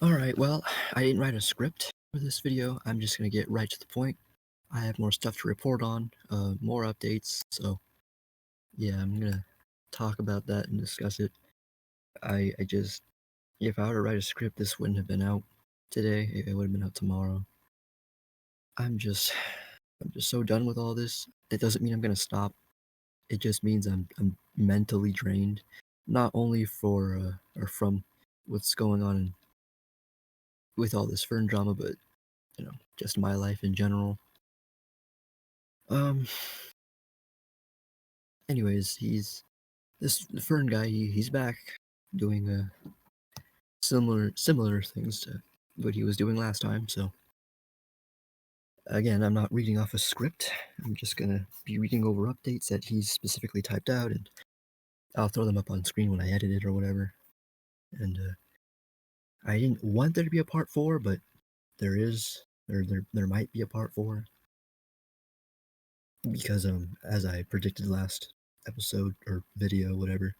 Alright, well, I didn't write a script for this video. I'm just gonna get right to the point. I have more stuff to report on, more updates, so yeah, I'm gonna talk about that and discuss it. If I were to write a script, this wouldn't have been out today. It would have been out tomorrow. I'm just, I'm just so done with all this. That doesn't mean I'm gonna stop. It just means I'm mentally drained, not only or from what's going on with all this Fern drama, but just my life in general. Um. Anyways, this Fern guy. He's back doing similar things to what he was doing last time. So again, I'm not reading off a script. I'm just gonna be reading over updates that he's specifically typed out, and I'll throw them up on screen when I edit it or whatever. And I didn't want there to be a part 4, but there might be a part 4 because as I predicted last episode or video, whatever,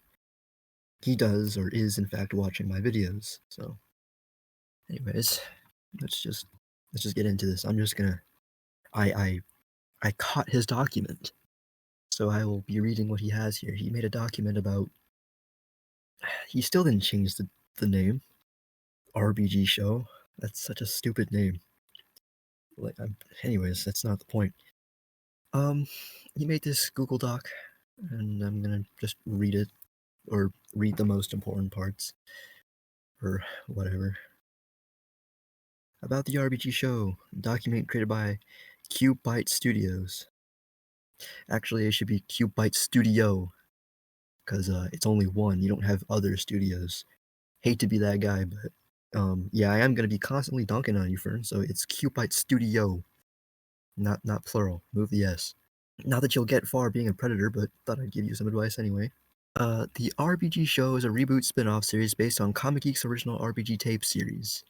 he does or is in fact watching my videos. So anyways, let's just get into this. I'm just gonna I caught his document, so I will be reading what he has here. He made a document about. He still didn't change the name. RBG show. That's such a stupid name. Anyways, that's not the point. He made this Google Doc, and I'm gonna just read it, or read the most important parts, or whatever. About the RBG show, document created by CubeByte Studios. Actually, it should be CubeByte Studio, because it's only one. You don't have other studios. Hate to be that guy, but yeah, I am gonna be constantly dunking on you, Fern. So it's CubeByte Studio, not plural. Move the S. Not that you'll get far being a predator, but thought I'd give you some advice anyway. The RBG show is a reboot spin-off series based on Comic Geek's original RBG tape series.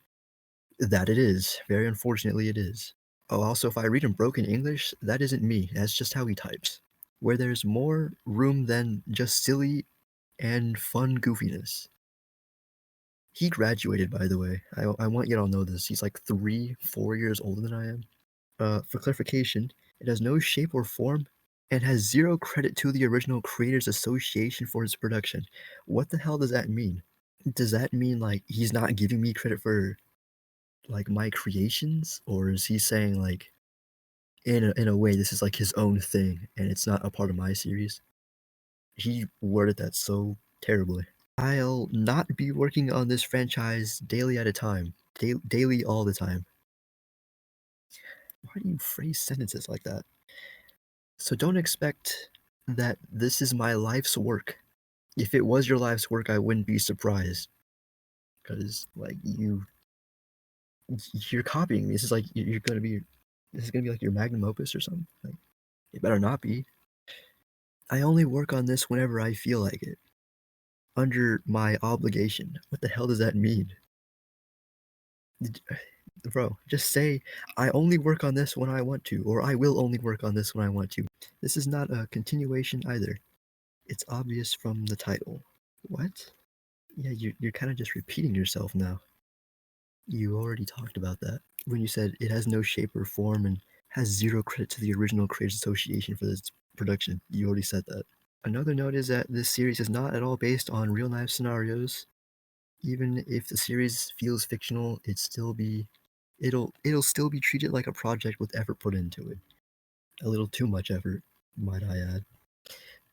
That it is. Very unfortunately, it is. Oh, also, if I read in broken English, that isn't me. That's just how he types. Where there's more room than just silly and fun goofiness. He graduated, by the way. I want you to all know this. He's like 3-4 years older than I am. For clarification, it has no shape or form and has zero credit to the original Creators Association for its production. What the hell does that mean? Does that mean like he's not giving me credit for like my creations, or is he saying like in a way this is like his own thing and it's not a part of my series? He worded that so terribly. I'll not be working on this franchise daily at a time. Daily all the time. Why do you phrase sentences like that? So don't expect that this is my life's work. If it was your life's work, I wouldn't be surprised. Because like you're copying me. This is like you're gonna be. This is gonna be like your magnum opus or something. Like, it better not be. I only work on this whenever I feel like it. Under my obligation. What the hell does that mean? Bro, just say, I only work on this when I want to, or I will only work on this when I want to. This is not a continuation either. It's obvious from the title. What? Yeah, you're kind of just repeating yourself now. You already talked about that when you said it has no shape or form and has zero credit to the original Creators Association for this production. You already said that. Another note is that this series is not at all based on real-life scenarios. Even if the series feels fictional, it'll still be treated like a project with effort put into it. A little too much effort, might I add.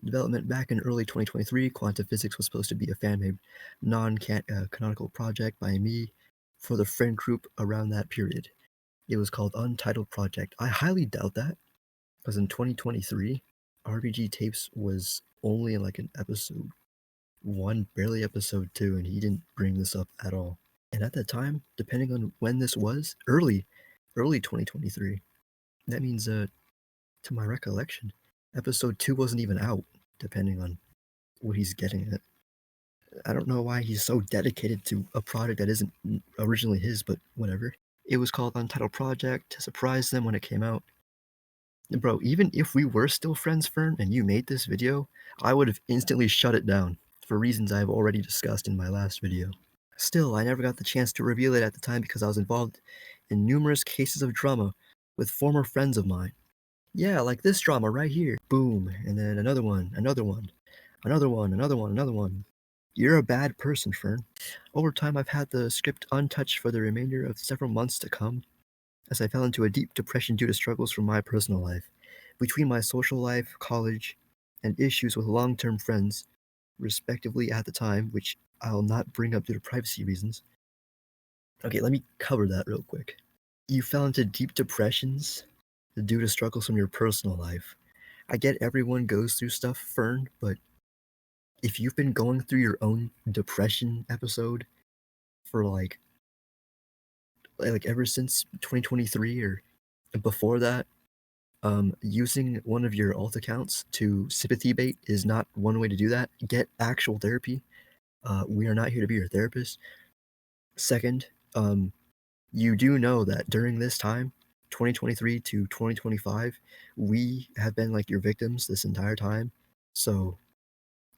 Development back in early 2023, Quantum Physics was supposed to be a fan-made, non-canonical project by me for the friend group around that period. It was called Untitled Project. I highly doubt that, because in 2023, RBG Tapes was only in like an episode 1, barely episode 2, and he didn't bring this up at all. And at that time, depending on when this was, early 2023, that means, to my recollection, episode 2 wasn't even out, depending on what he's getting at. I don't know why he's so dedicated to a project that isn't originally his, but whatever. It was called Untitled Project to surprise them when it came out. And bro, even if we were still friends, Fern, and you made this video, I would have instantly shut it down, for reasons I've already discussed in my last video. Still, I never got the chance to reveal it at the time because I was involved in numerous cases of drama with former friends of mine. Yeah, like this drama right here. Boom, and then another one, another one, another one, another one, another one. You're a bad person, Fern. Over time, I've had the script untouched for the remainder of several months to come, as I fell into a deep depression due to struggles from my personal life. Between my social life, college, and issues with long-term friends, respectively at the time, which I'll not bring up due to privacy reasons. Okay, let me cover that real quick. You fell into deep depressions due to struggles from your personal life. I get everyone goes through stuff, Fern, but if you've been going through your own depression episode for like ever since 2023 or before that, using one of your alt accounts to sympathy bait is not one way to do that. Get actual therapy. We are not here to be your therapist. Second, you do know that during this time, 2023 to 2025, we have been like your victims this entire time. So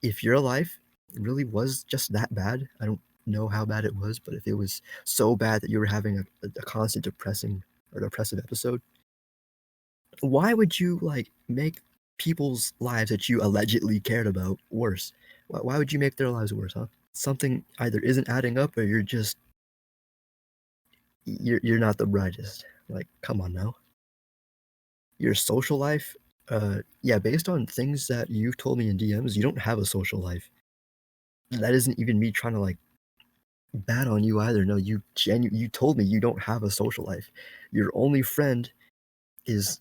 if your life really was just that bad, I don't know how bad it was, but if it was so bad that you were having a constant depressive episode, why would you like make people's lives that you allegedly cared about worse? Why would you make their lives worse, huh? Something either isn't adding up or you're not the brightest. Like, come on now. Your social life, yeah, based on things that you've told me in DMs, you don't have a social life. That isn't even me trying to like bad on you either. No, you told me you don't have a social life. Your only friend is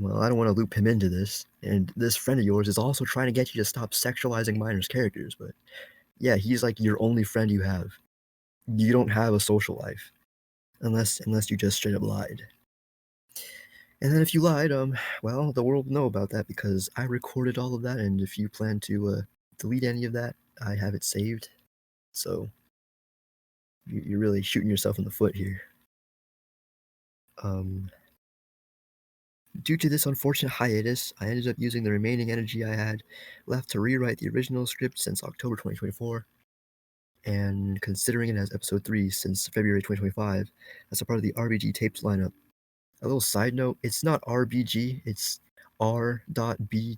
well, I don't want to loop him into this. And this friend of yours is also trying to get you to stop sexualizing minors' characters, but yeah, he's like your only friend you have. You don't have a social life. Unless you just straight up lied. And then if you lied, well, the world will know about that because I recorded all of that, and if you plan to delete any of that, I have it saved. So you're really shooting yourself in the foot here. Um, Due to this unfortunate hiatus, I ended up using the remaining energy I had left to rewrite the original script since October 2024, and considering it as episode 3 since February 2025 as a part of the RBG tapes lineup. A little side note, it's not RBG, it's R.B.G.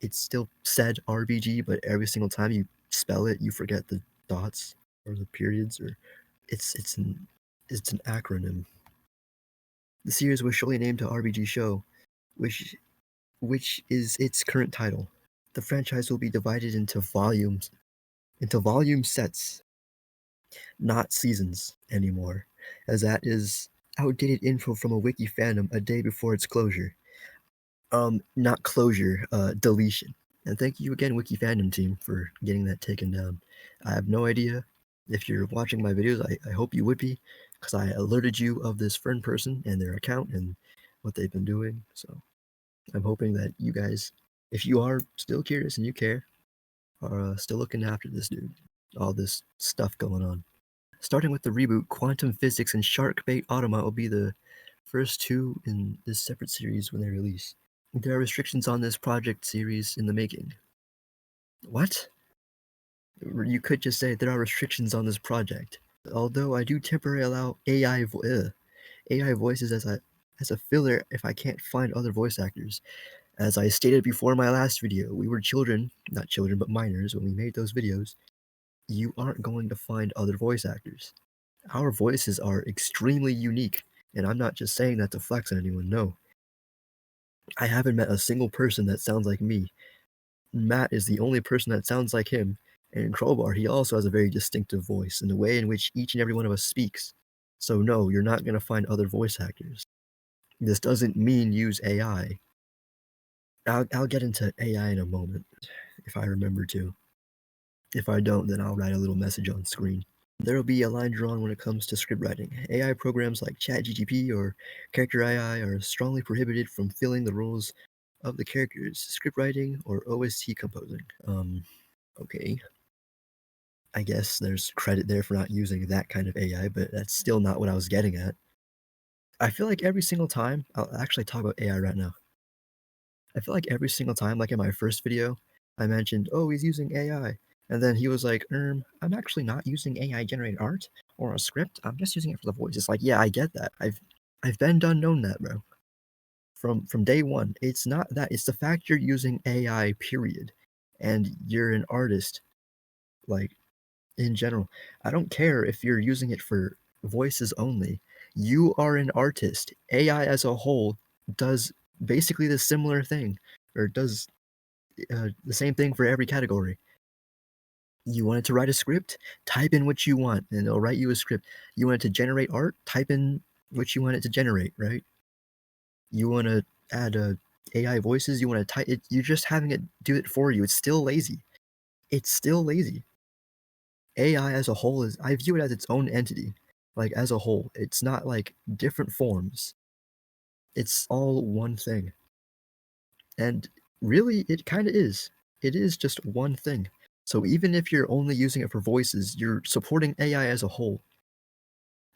It's still said RBG, but every single time you spell it, you forget the dots or the periods, or it's an acronym. The series was shortly named to RBG Show, which is its current title. The franchise will be divided into volume sets, not seasons anymore, as that is outdated info from a wiki fandom a day before its closure. Not closure, deletion. And thank you again, wiki fandom team, for getting that taken down. I have no idea if you're watching my videos. I hope you would be, because I alerted you of this Fern person and their account and what they've been doing. So I'm hoping that you guys, if you are still curious and you care, are still looking after this dude. All this stuff going on. Starting with the reboot, Quantum Physics and Sharkbait Automa will be the first two in this separate series when they release. There are restrictions on this project series in the making. What? You could just say there are restrictions on this project. Although I do temporarily allow AI voices as a filler if I can't find other voice actors. As I stated before in my last video, we were children, not children but minors when we made those videos. You aren't going to find other voice actors. Our voices are extremely unique, and I'm not just saying that to flex on anyone, no. I haven't met a single person that sounds like me. Matt is the only person that sounds like him, and Crowbar, he also has a very distinctive voice in the way in which each and every one of us speaks. So no, you're not going to find other voice actors. This doesn't mean use AI. I'll get into AI in a moment, if I remember to. If I don't, then I'll write a little message on screen. There will be a line drawn when it comes to script writing. AI programs like ChatGPT or Character AI are strongly prohibited from filling the roles of the characters, script writing, or OST composing. Okay. I guess there's credit there for not using that kind of AI, but that's still not what I was getting at. I feel like every single time, I'll actually talk about AI right now. I feel like every single time, like in my first video, I mentioned, oh, he's using AI. And then he was like, I'm actually not using AI generated art or a script. I'm just using it for the voice. It's like, yeah, I get that. I've been done known that, bro. From day one. It's not that. It's the fact you're using AI, period. And you're an artist, like, in general. I don't care if you're using it for voices only. You are an artist. AI as a whole does basically the similar thing, or does the same thing for every category. You wanted to write a script? Type in what you want, and it'll write you a script. You wanted to generate art? Type in what you want it to generate, right? You want to add AI voices? You want to type it? You're just having it do it for you. It's still lazy. It's still lazy. AI as a whole is, I view it as its own entity, like as a whole. It's not like different forms. It's all one thing. And really, it kind of is. It is just one thing. So even if you're only using it for voices, you're supporting AI as a whole.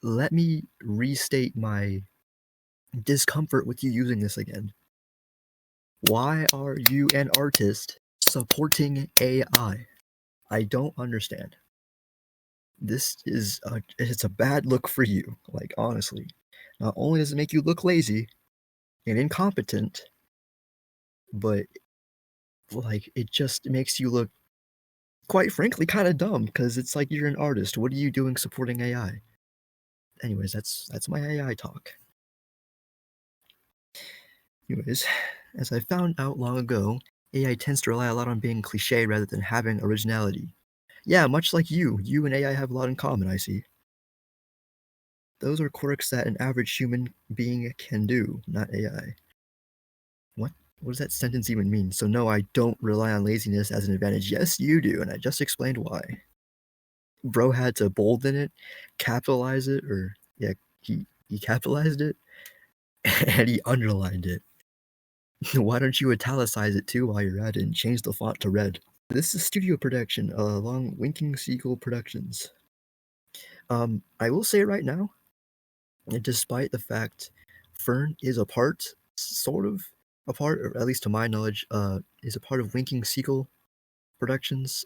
Let me restate my discomfort with you using this again. Why are you, an artist, supporting AI? I don't understand. It's a bad look for you, like, honestly. Not only does it make you look lazy and incompetent, but like it just makes you look, quite frankly, kind of dumb, because it's like you're an artist. What are you doing supporting AI? Anyways, that's my AI talk. Anyways, as I found out long ago, AI tends to rely a lot on being cliche rather than having originality. Yeah, much like you and AI have a lot in common, I see. Those are quirks that an average human being can do, not AI. What? What does that sentence even mean? So no, I don't rely on laziness as an advantage. Yes, you do, and I just explained why. Bro had to bolden it, capitalize it, or yeah, he capitalized it, and he underlined it. Why don't you italicize it too while you're at it and change the font to red? This is studio production along Winking Seagull Productions. I will say right now, despite the fact Fern is a part, sort of a part, or at least to my knowledge, is a part of Winking Seagull Productions.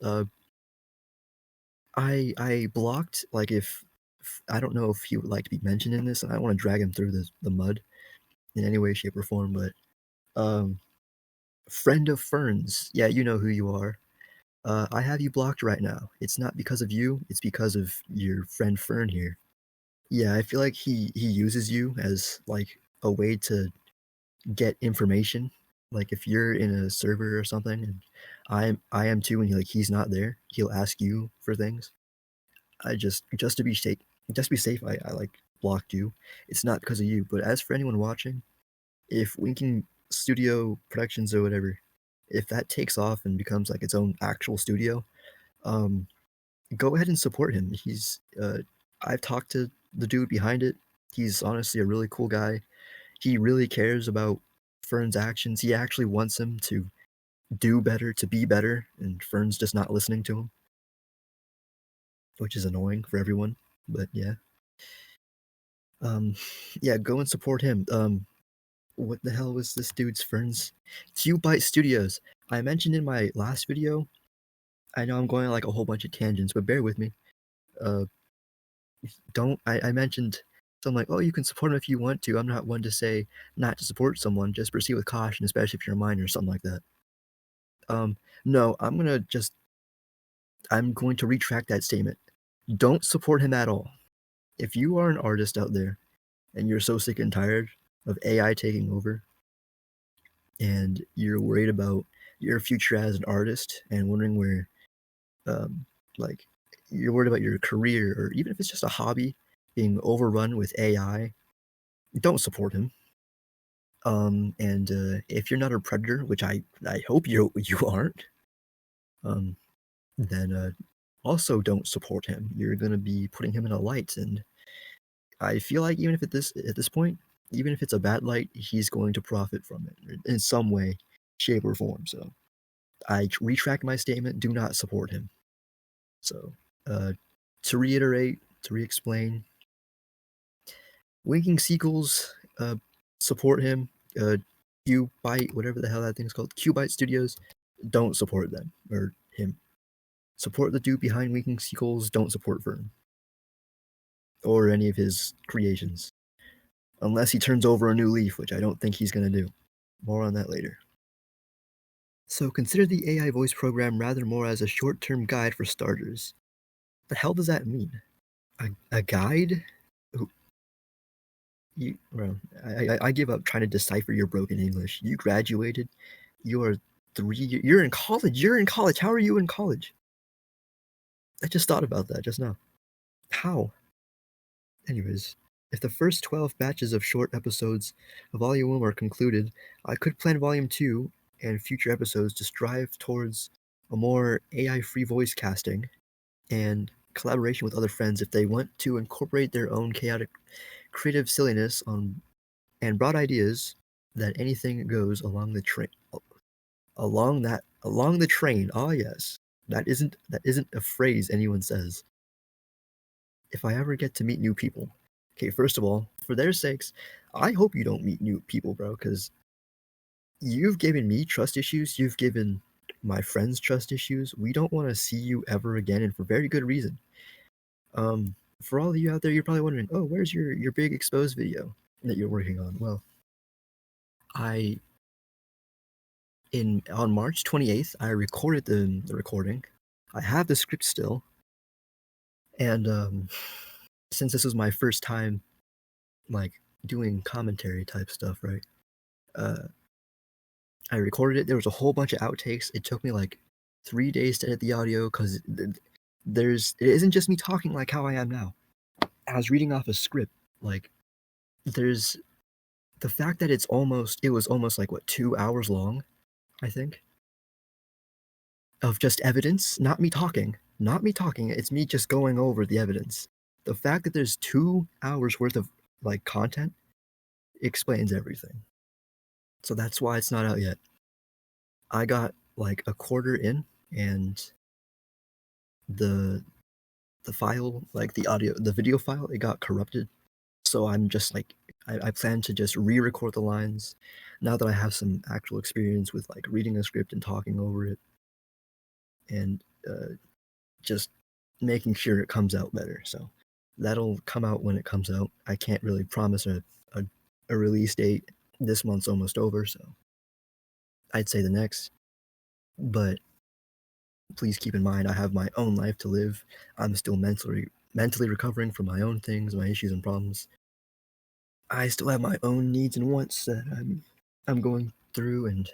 I blocked, like, if I don't know if he would like to be mentioned in this, and I don't want to drag him through the mud in any way, shape, or form, but um, friend of Fern's, yeah, you know who you are. I have you blocked right now. It's not because of you, it's because of your friend Fern here. Yeah, I feel like he uses you as like a way to get information. Like if you're in a server or something, and I am too, and he's not there, he'll ask you for things. I just to be safe, I like blocked you. It's not because of you, but as for anyone watching, if Winking Studio Productions or whatever, if that takes off and becomes like its own actual studio, um, go ahead and support him. I've talked to the dude behind it. He's honestly a really cool guy. He really cares about Fern's actions. He actually wants him to do better, to be better, and Fern's just not listening to him, which is annoying for everyone. But yeah, um, yeah, go and support him. What the hell was this dude's Fern's? Q-Byte Studios. I mentioned in my last video. I know I'm going on like a whole bunch of tangents, but bear with me. Uh, don't I mentioned something like, oh, you can support him if you want to. I'm not one to say not to support someone. Just proceed with caution, especially if you're a minor or something like that. No, I'm going to retract that statement. Don't support him at all. If you are an artist out there and you're so sick and tired of AI taking over, and you're worried about your future as an artist and wondering where, um, like, you're worried about your career, or even if it's just a hobby being overrun with AI, don't support him. And if you're not a predator, which I hope you aren't, um, then also don't support him. You're gonna be putting him in a light, and I feel like even if at this point, even if it's a bad light, he's going to profit from it in some way, shape, or form. So I retract my statement. Do not support him. So uh, to reiterate, to re-explain, Winking Sequels support him. Q-Byte, whatever the hell that thing's called, Q-Byte Studios, don't support them or him. Support the dude behind Winking Sequels, don't support Fern. Or any of his creations. Unless he turns over a new leaf, which I don't think he's going to do. More on that later. So consider the AI voice program rather more as a short-term guide for starters. The hell does that mean? A guide? I give up trying to decipher your broken English. You graduated. You are you're in college. You're in college. How are you in college? I just thought about that just now. How? Anyways, if the first 12 batches of short episodes of Volume 1 are concluded, I could plan Volume 2 and future episodes to strive towards a more AI-free voice casting and collaboration with other friends if they want to incorporate their own chaotic creative silliness and broad ideas that anything goes along the train. Along the train. Ah, yes. That isn't a phrase anyone says. If I ever get to meet new people, okay, first of all, for their sakes, I hope you don't meet new people, bro, because you've given me trust issues. You've given my friends trust issues. We don't want to see you ever again, and for very good reason. For all of you out there, you're probably wondering, oh, where's your big exposed video that you're working on? Well, on March 28th, I recorded the recording. I have the script still, and since this was my first time, like, doing commentary type stuff, right? I recorded it. There was a whole bunch of outtakes. It took me like 3 days to edit the audio because it isn't just me talking like how I am now. I was reading off a script. Like, there's the fact that it was almost like, what, 2 hours long, I think, of just evidence, not me talking. It's me just going over the evidence. The fact that there's 2 hours worth of like content explains everything. So that's why it's not out yet. I got like a quarter in, and the file, like the video file, it got corrupted. So I'm just like, I plan to just re-record the lines now that I have some actual experience with like reading a script and talking over it, and just making sure it comes out better. So that'll come out when it comes out. I can't really promise a release date. This month's almost over, so I'd say the next. But please keep in mind, I have my own life to live. I'm still mentally recovering from my own things, my issues and problems. I still have my own needs and wants that I'm going through, and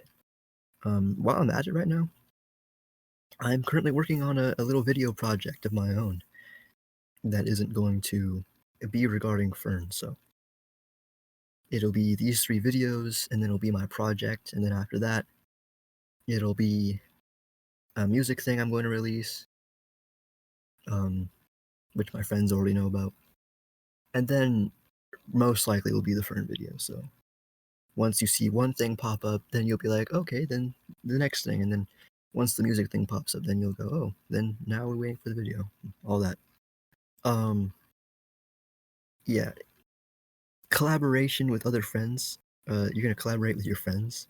while I'm at it right now, I'm currently working on a little video project of my own that isn't going to be regarding Fern, so it'll be these 3 videos, and then it'll be my project, and then after that, it'll be a music thing I'm going to release, which my friends already know about, and then most likely will be the Fern video. So once you see one thing pop up, then you'll be like, okay, then the next thing, and then once the music thing pops up, then you'll go, oh, then now we're waiting for the video, all that. Yeah, collaboration with other friends. You're gonna collaborate with your friends.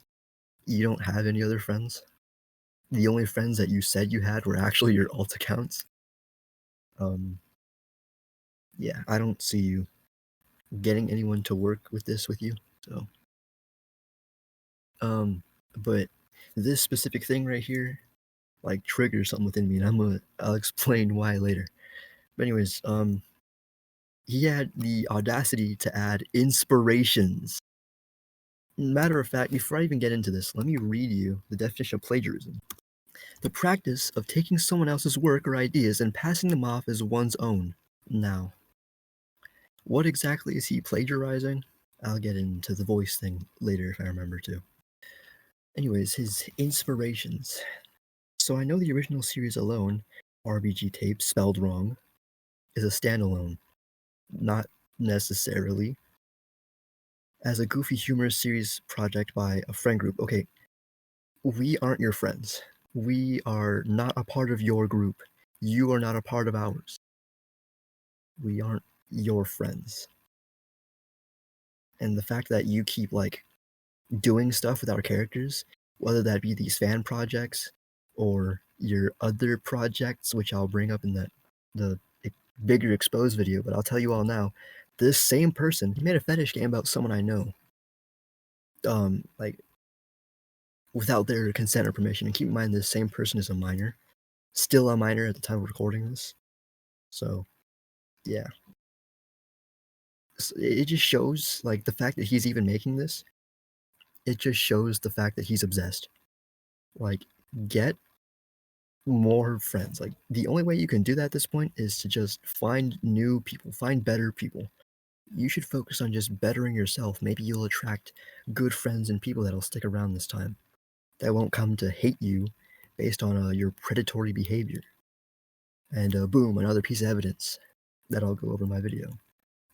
You don't have any other friends. The only friends that you said you had were actually your alt accounts. Yeah, I don't see you getting anyone to work with this with you. So, but this specific thing right here, like, triggers something within me, and I'll explain why later. But anyways, he had the audacity to add inspirations. Matter of fact, before I even get into this, let me read you the definition of plagiarism. The practice of taking someone else's work or ideas and passing them off as one's own. Now, what exactly is he plagiarizing? I'll get into the voice thing later if I remember to. Anyways, his inspirations. So I know the original series alone, RBG Tape spelled wrong, is a standalone. Not necessarily. As a goofy humorous series project by a friend group. Okay, we aren't your friends. We are not a part of your group. You are not a part of ours. We aren't your friends. And the fact that you keep like doing stuff with our characters, whether that be these fan projects or your other projects, which I'll bring up in the bigger exposed video, but I'll tell you all now, this same person, he made a fetish game about someone I know. Like, without their consent or permission. And keep in mind, this same person is a minor. Still a minor at the time of recording this. So, yeah. It just shows, like, the fact that he's even making this, it just shows the fact that he's obsessed. Like, get more friends. Like, the only way you can do that at this point is to just find new people, find better people. You should focus on just bettering yourself. Maybe you'll attract good friends and people that'll stick around this time, that won't come to hate you based on your predatory behavior. And boom, another piece of evidence that I'll go over in my video.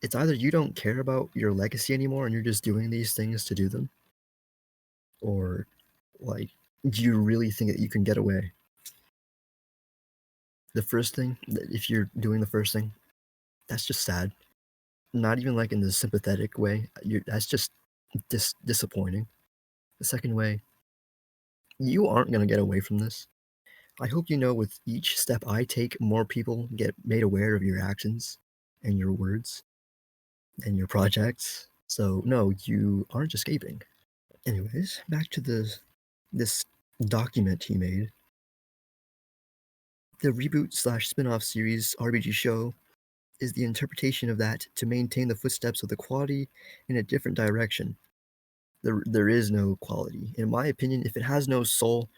It's either you don't care about your legacy anymore and you're just doing these things to do them, or, like, do you really think that you can get away? The first thing, if you're doing the first thing, that's just sad. Not even like in the sympathetic way. That's just disappointing. The second way, you aren't going to get away from this. I hope you know with each step I take, more people get made aware of your actions and your words and your projects. So no, you aren't escaping. Anyways, back to this document he made. The reboot/spin-off series RPG show is the interpretation of that to maintain the footsteps of the quality in a different direction. There is no quality. In my opinion, if it has no soul,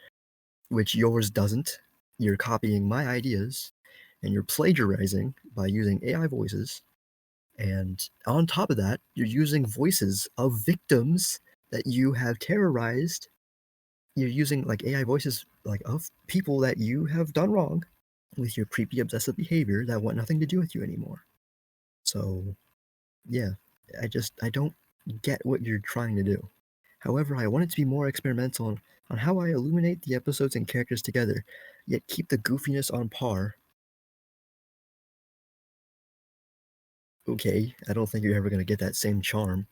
which yours doesn't, you're copying my ideas and you're plagiarizing by using AI voices. And on top of that, you're using voices of victims that you have terrorized. You're using like AI voices like of people that you have done wrong with your creepy obsessive behavior that want nothing to do with you anymore. So yeah, I don't get what you're trying to do. However, I want it to be more experimental on how I illuminate the episodes and characters together, yet keep the goofiness on par. Okay, I don't think you're ever going to get that same charm.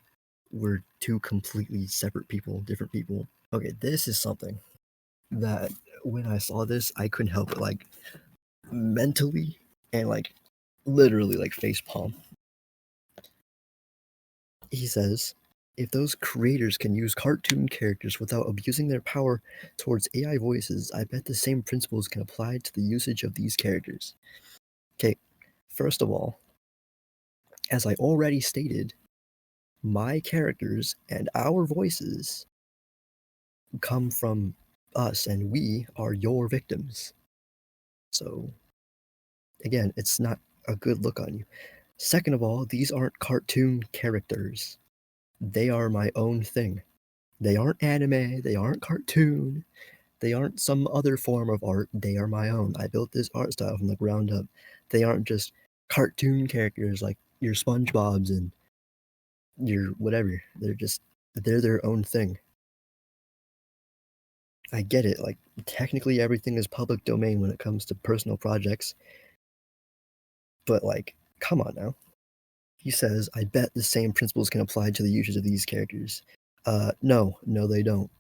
We're two completely separate people, different people. Okay, this is something that when I saw this, I couldn't help it, like, mentally and, like, literally, like, face palm. He says, if those creators can use cartoon characters without abusing their power towards AI voices, I bet the same principles can apply to the usage of these characters. Okay, first of all, as I already stated, my characters and our voices come from us, and we are your victims. So, again, it's not a good look on you. Second of all, these aren't cartoon characters. They are my own thing. They aren't anime, they aren't cartoon, they aren't some other form of art, they are my own. I built this art style from the ground up. They aren't just cartoon characters like your SpongeBob's and your whatever. They're their own thing. I get it, like, technically everything is public domain when it comes to personal projects, but, like, come on now. He says, I bet the same principles can apply to the usage of these characters. No, they don't.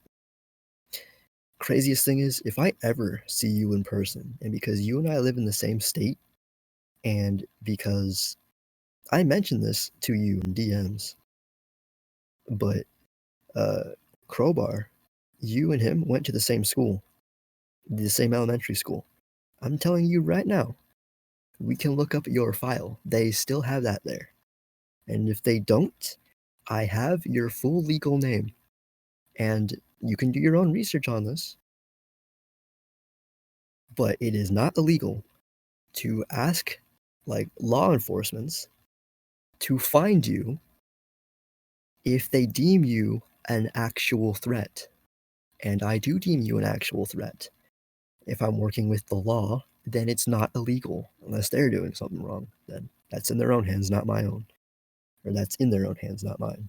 Craziest thing is, if I ever see you in person, and because you and I live in the same state, and because I mentioned this to you in DMs, but Crowbar, you and him went to the same school, the same elementary school. I'm telling you right now, we can look up your file. They still have that there. And if they don't, I have your full legal name. And you can do your own research on this. But it is not illegal to ask, like, law enforcement to find you if they deem you an actual threat. And I do deem you an actual threat. If I'm working with the law, then it's not illegal unless they're doing something wrong. Then that's in their own hands, not my own. Or that's in their own hands, not mine.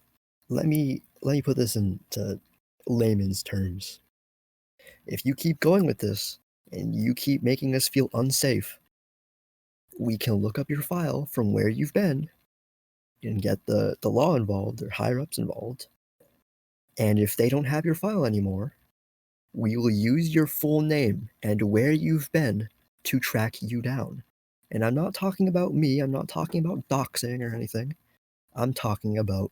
Let me put this into layman's terms. If you keep going with this and you keep making us feel unsafe, we can look up your file from where you've been and get the law involved or higher ups involved. And if they don't have your file anymore, we will use your full name and where you've been to track you down. And I'm not talking about me, I'm not talking about doxing or anything. I'm talking about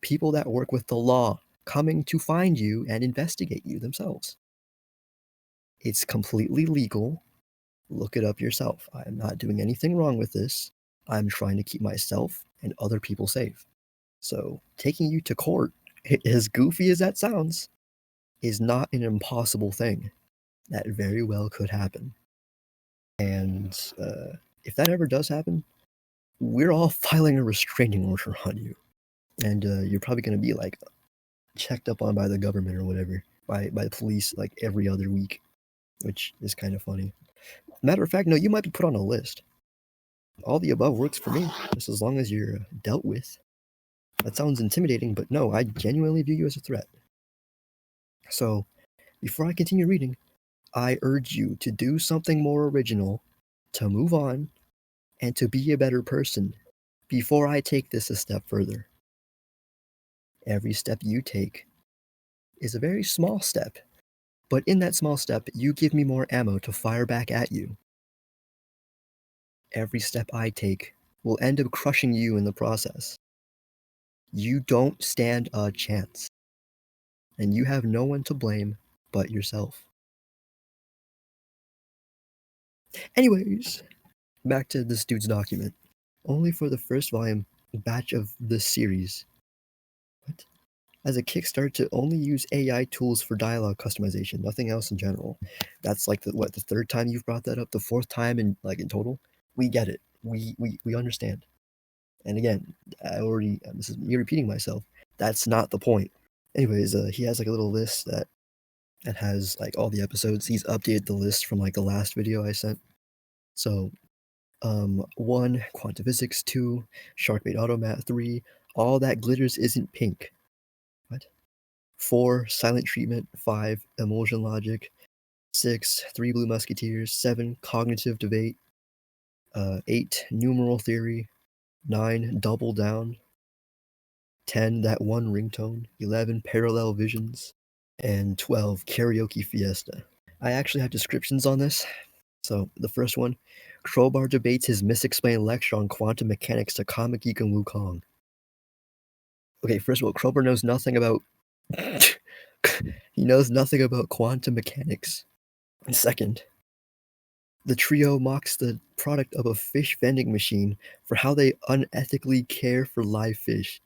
people that work with the law coming to find you and investigate you themselves. It's completely legal. Look it up yourself. I am not doing anything wrong with this. I'm trying to keep myself and other people safe. So, taking you to court, as goofy as that sounds, is not an impossible thing. That very well could happen. And if that ever does happen, we're all filing a restraining order on you. And you're probably going to be like checked up on by the government or whatever, by the police like every other week, which is kind of funny. Matter of fact, no, you might be put on a list. All the above works for me, just as long as you're dealt with. That sounds intimidating, but no, I genuinely view you as a threat. So, before I continue reading, I urge you to do something more original, to move on, and to be a better person before I take this a step further. Every step you take is a very small step, but in that small step, you give me more ammo to fire back at you. Every step I take will end up crushing you in the process. You don't stand a chance, and you have no one to blame but yourself. Anyways, back to this dude's document. Only for the first volume batch of this series. What? As a kickstart to only use AI tools for dialogue customization, nothing else in general. That's like the third time you've brought that up, the fourth time in total. We get it. We understand. And again, this is me repeating myself. That's not the point. Anyways, he has like a little list that has like all the episodes. He's updated the list from like the last video I sent. So 1, quantum physics. 2, sharkbait automat. 3, all that glitters isn't pink. What? 4, silent treatment. 5, emulsion logic. 6, 3 blue musketeers. 7, cognitive debate. 8, numeral theory. 9, double down. 10, that one ringtone. 11, parallel visions. And 12, karaoke fiesta. I actually have descriptions on this. So the first one, Crowbar debates his misexplained lecture on quantum mechanics to Comic Geek and Wukong. Okay, first of all, Crowbar knows nothing about he knows nothing about quantum mechanics. And second, the trio mocks the product of a fish vending machine for how they unethically care for live fish.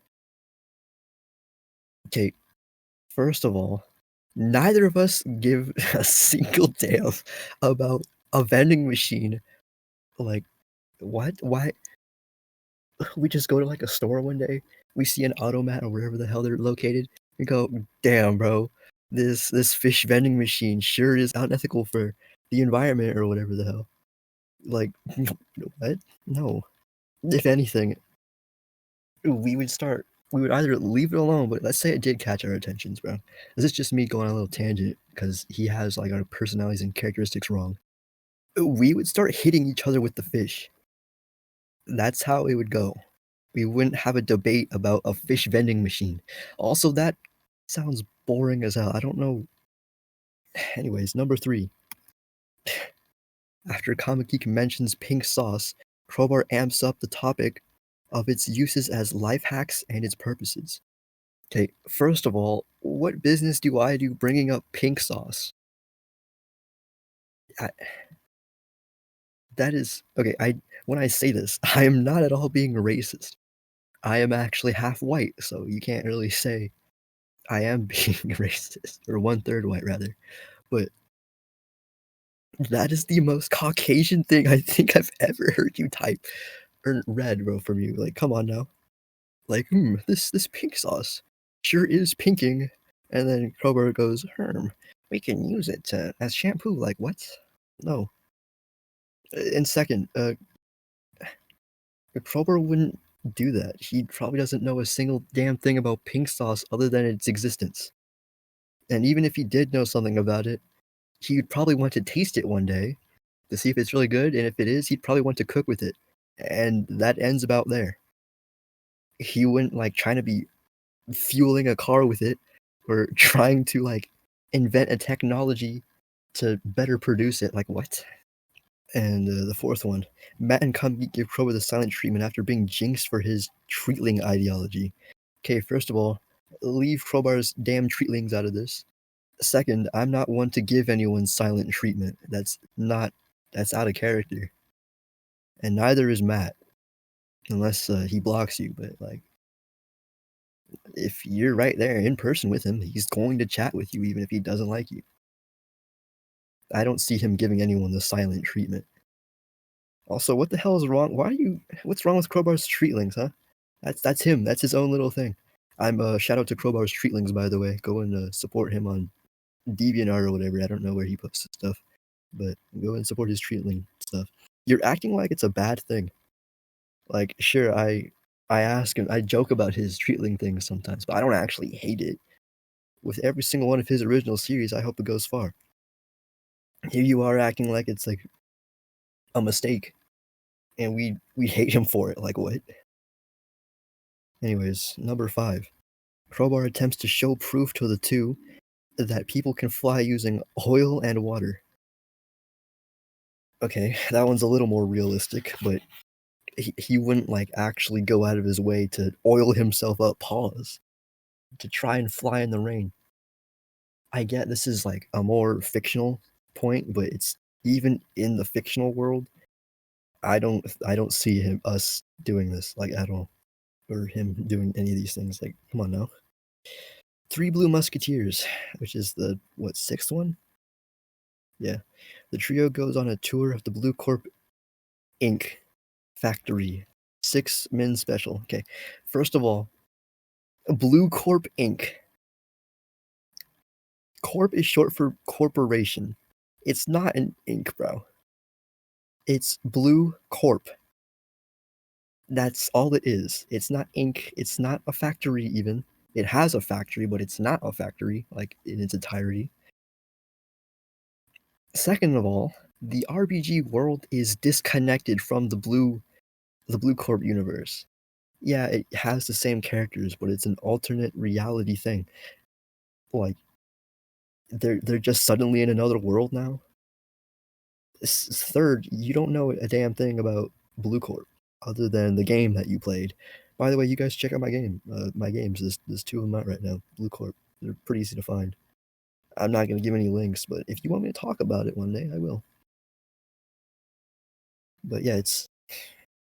Okay, first of all, neither of us give a single damn about a vending machine. Like, what? Why? We just go to like a store one day, we see an automat or wherever the hell they're located, and go, damn, bro, this fish vending machine sure is unethical for the environment or whatever the hell. Like, what? No. If anything, we would either leave it alone, but let's say it did catch our attentions, bro. This is just me going on a little tangent because he has like our personalities and characteristics wrong. We would start hitting each other with the fish. That's how it would go. We wouldn't have a debate about a fish vending machine. Also, that sounds boring as hell. I don't know. Anyways, number 3. After Comic Geek mentions pink sauce, Crowbar amps up the topic of its uses as life hacks and its purposes. Okay, first of all, what business do I do bringing up pink sauce? That is okay. When I say this, I am not at all being racist. I am actually half white, so you can't really say I am being racist, or 1/3 white rather. But that is the most Caucasian thing I think I've ever heard you type or read, bro, from you. Like, come on now. Like, this pink sauce sure is pinking. And then Crowbar goes, we can use it as shampoo. Like, what? No. And second, Crowbar wouldn't do that. He probably doesn't know a single damn thing about pink sauce other than its existence. And even if he did know something about it, he'd probably want to taste it one day to see if it's really good, and if it is, he'd probably want to cook with it. And that ends about there. He wouldn't like trying to be fueling a car with it or trying to like invent a technology to better produce it. Like, what? And the fourth one, Matt and Kamgi give Crowbar the silent treatment after being jinxed for his treatling ideology. Okay, first of all, leave Crowbar's damn treatlings out of this. Second, I'm not one to give anyone silent treatment. That's out of character. And neither is Matt, unless he blocks you. But like, if you're right there in person with him, he's going to chat with you even if he doesn't like you. I don't see him giving anyone the silent treatment. Also, what the hell is wrong? What's wrong with Crowbar's treatlings, huh? That's him. That's his own little thing. I'm shout out to Crowbar's treatlings, by the way. Go and support him on DeviantArt or whatever. I don't know where he posts his stuff, but go and support his treatling stuff. You're acting like it's a bad thing. Like, sure, I ask him, I joke about his treatling things sometimes, but I don't actually hate it. With every single one of his original series, I hope it goes far. Here you are acting like it's like a mistake, and we hate him for it. Like, what? Anyways, number 5. Crowbar attempts to show proof to the two that people can fly using oil and water. Okay, that one's a little more realistic, but he wouldn't like actually go out of his way to oil himself up, to try and fly in the rain. I get this is like a more fictional point, but it's even in the fictional world, I don't see us doing this like at all, or him doing any of these things. Like, come on now. 3 Blue Musketeers, which is the sixth one? Yeah. The trio goes on a tour of the Blue Corp Inc. factory. 6 men special. Okay. First of all, Blue Corp Inc. Corp is short for corporation. It's not an Inc, bro. It's Blue Corp. That's all it is. It's not Inc. It's not a factory even. It has a factory, but it's not a factory, like in its entirety. Second of all, the RPG world is disconnected from the Blue Corp universe. Yeah, it has the same characters, but it's an alternate reality thing. Like, they're just suddenly in another world now. Third, you don't know a damn thing about Blue Corp other than the game that you played. By the way, you guys check out my games. There's 2 of them out right now. Blue Corp. They're pretty easy to find. I'm not gonna give any links, but if you want me to talk about it one day, I will. But yeah,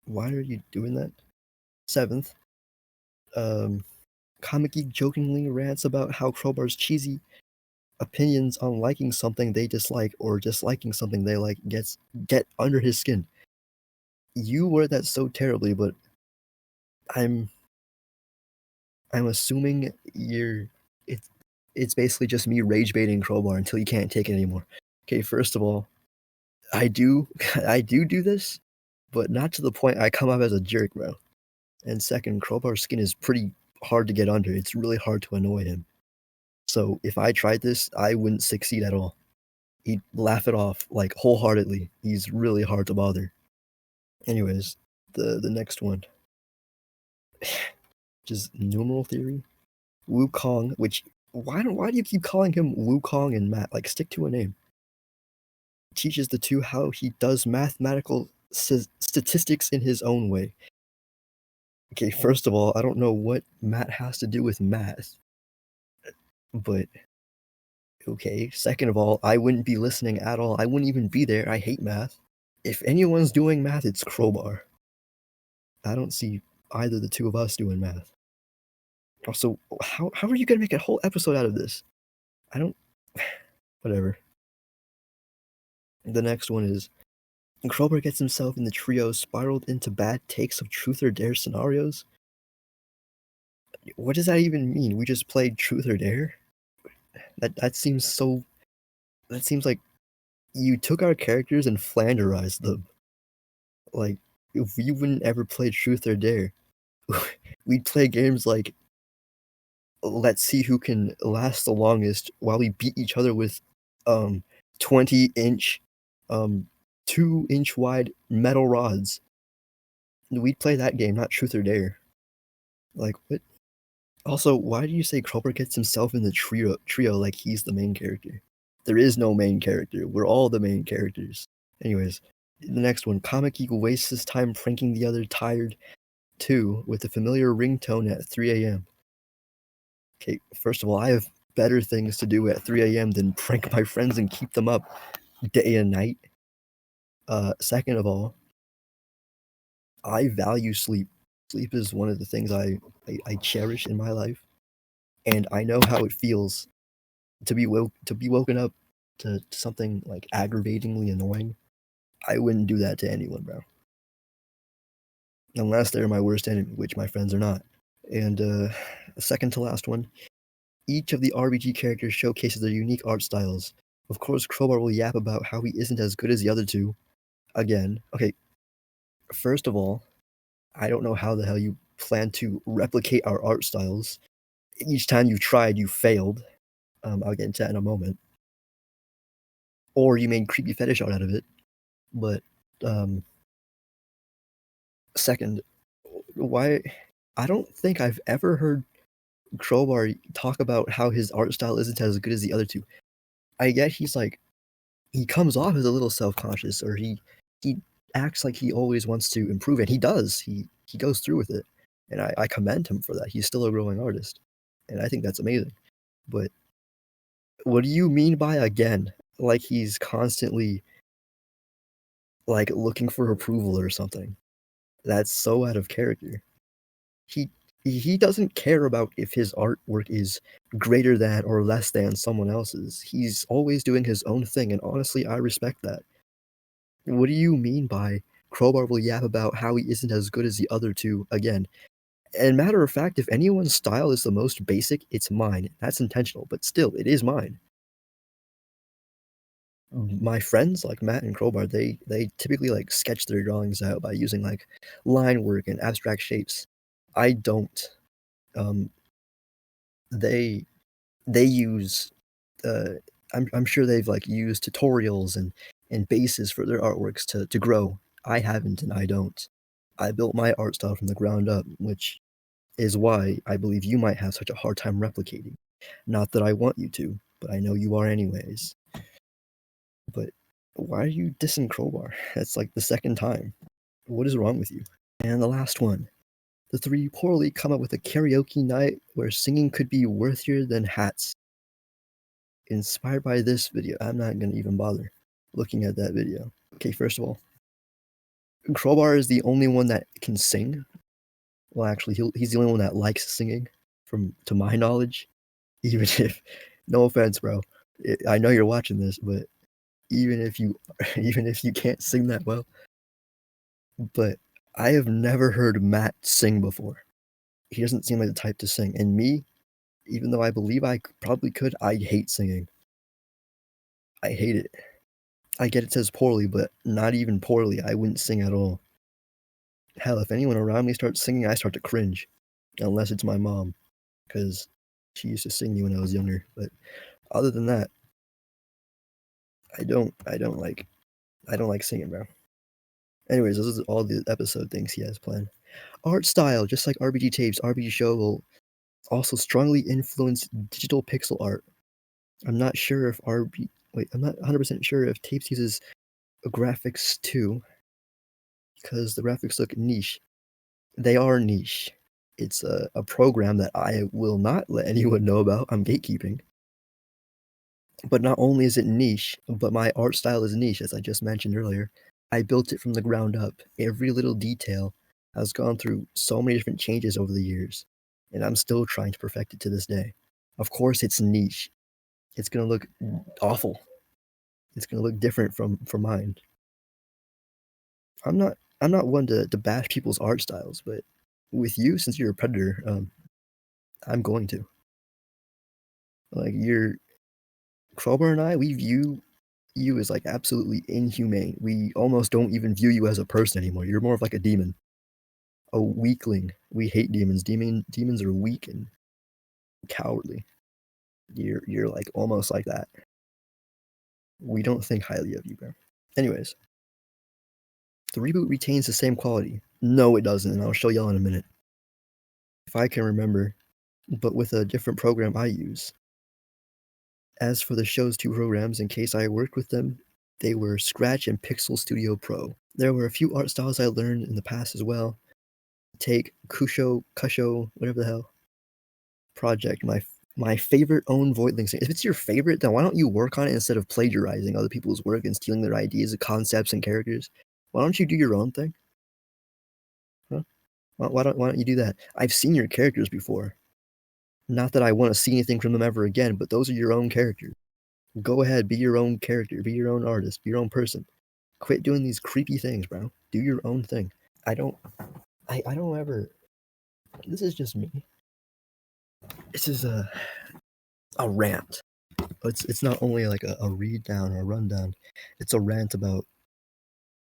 why are you doing that? 7th, Comic Geek jokingly rants about how Crowbar's cheesy opinions on liking something they dislike or disliking something they like get under his skin. You word that so terribly, but I'm assuming it's basically just me rage baiting Crowbar until you can't take it anymore. Okay, first of all, I do this, but not to the point I come off as a jerk, bro. And second, Crowbar's skin is pretty hard to get under. It's really hard to annoy him. So if I tried this, I wouldn't succeed at all. He'd laugh it off like wholeheartedly. He's really hard to bother. Anyways, the next one, which is numeral theory. Wukong, which why do you keep calling him Wukong and Matt? Like, stick to a name. Teaches the two how he does mathematical statistics in his own way. Okay, first of all, I don't know what Matt has to do with math, but okay. Second of all, I wouldn't be listening at all. I wouldn't even be there. I hate math. If anyone's doing math, it's Crowbar. I don't see either the two of us doing math. Also, how are you gonna make a whole episode out of this? I don't. Whatever. The next one is Crowbar gets himself in the trio spiraled into bad takes of truth or dare scenarios. What does that even mean? We just played truth or dare? That seems so. That seems like you took our characters and flanderized them. Like, if we wouldn't ever play truth or dare, we'd play games like let's see who can last the longest while we beat each other with 20-inch 2-inch wide metal rods. We'd play that game, not truth or dare. Like, what? Also, why do you say Crowbar gets himself in the trio like he's the main character? There is no main character. We're all the main characters. Anyways, the next one. Comic Geek wastes his time pranking the other tired 2 with a familiar ringtone at 3 a.m. Okay, first of all, I have better things to do at 3 a.m. than prank my friends and keep them up day and night. Second of all, I value sleep. Sleep is one of the things I cherish in my life, and I know how it feels to be woken up to something like aggravatingly annoying. I wouldn't do that to anyone, bro. Unless they're my worst enemy, which my friends are not. And second to last one, each of the RBG characters showcases their unique art styles. Of course, Crowbar will yap about how he isn't as good as the other two. Again, okay, first of all, I don't know how the hell you plan to replicate our art styles. Each time you've tried, you failed. I'll get into that in a moment. Or you made creepy fetish art out of it. But second, why? I don't think I've ever heard Crowbar talk about how his art style isn't as good as the other two. I get he's like, he comes off as a little self-conscious, or he acts like he always wants to improve, and he does. He goes through with it, and I commend him for that. He's still a growing artist, and I think that's amazing. But what do you mean by again? Like he's constantly like looking for approval or something? That's so out of character. He he doesn't care about if his artwork is greater than or less than someone else's. He's always doing his own thing, and honestly, I respect that. What do you mean by Crowbar will yap about how he isn't as good as the other two again? And matter of fact, if anyone's style is the most basic, it's mine. That's intentional, but still, it is mine. My friends like Matt and Crowbar, they typically like sketch their drawings out by using like line work and abstract shapes. I don't. Um, they they use I'm sure they've like used tutorials and bases for their artworks to grow. I haven't, and I don't. I built my art style from the ground up, which is why I believe you might have such a hard time replicating. Not that I want you to, but I know you are anyways. But why are you dissing Crowbar? That's like the second time. What is wrong with you? And the last one. The three poorly come up with a karaoke night where singing could be worthier than hats. Inspired by this video, I'm not going to even bother looking at that video. Okay, first of all, Crowbar is the only one that can sing. Well, actually, he's the only one that likes singing, to my knowledge. Even if, no offense, bro, I know you're watching this, but even if you can't sing that well, but I have never heard Matt sing before. He doesn't seem like the type to sing, and me, even though I believe I probably could, I hate singing. I hate it. I get it says poorly, but not even poorly. I wouldn't sing at all. Hell, if anyone around me starts singing, I start to cringe. Unless it's my mom, because she used to sing me when I was younger. But other than that, I don't like singing, bro. Anyways, those are all the episode things he has planned. Art style, just like RBG Tapes, RBG Show will also strongly influence digital pixel art. I'm not sure if I'm not 100% sure if Tapes uses graphics too, because the graphics look niche. They are niche. It's a program that I will not let anyone know about. I'm gatekeeping. But not only is it niche, but my art style is niche, as I just mentioned earlier. I built it from the ground up. Every little detail has gone through so many different changes over the years, and I'm still trying to perfect it to this day. Of course, it's niche. It's gonna look awful. It's gonna look different from mine. I'm not one to bash people's art styles, but with you, since you're a predator, I'm going to. Like you're Crowbar and I, we view you as like absolutely inhumane. We almost don't even view you as a person anymore. You're more of like a demon, a weakling. We hate demons. Demons are weak and cowardly. You're like almost like that. We don't think highly of you, bro. Anyways, the reboot retains the same quality. No, it doesn't, and I'll show y'all in a minute. If I can remember, but with a different program I use. As for the show's two programs, in case I worked with them, they were Scratch and Pixel Studio Pro. There were a few art styles I learned in the past as well. Take Kusho, whatever the hell, project, my favorite own Voidling thing. If it's your favorite, then why don't you work on it instead of plagiarizing other people's work and stealing their ideas, concepts, and characters? Why don't you do your own thing? Huh? Why don't you do that? I've seen your characters before. Not that I want to see anything from them ever again, but those are your own characters. Go ahead, be your own character, be your own artist, be your own person. Quit doing these creepy things, bro. Do your own thing. I don't ever. This is just me. This is a rant. It's not only like a read down or a rundown. It's a rant about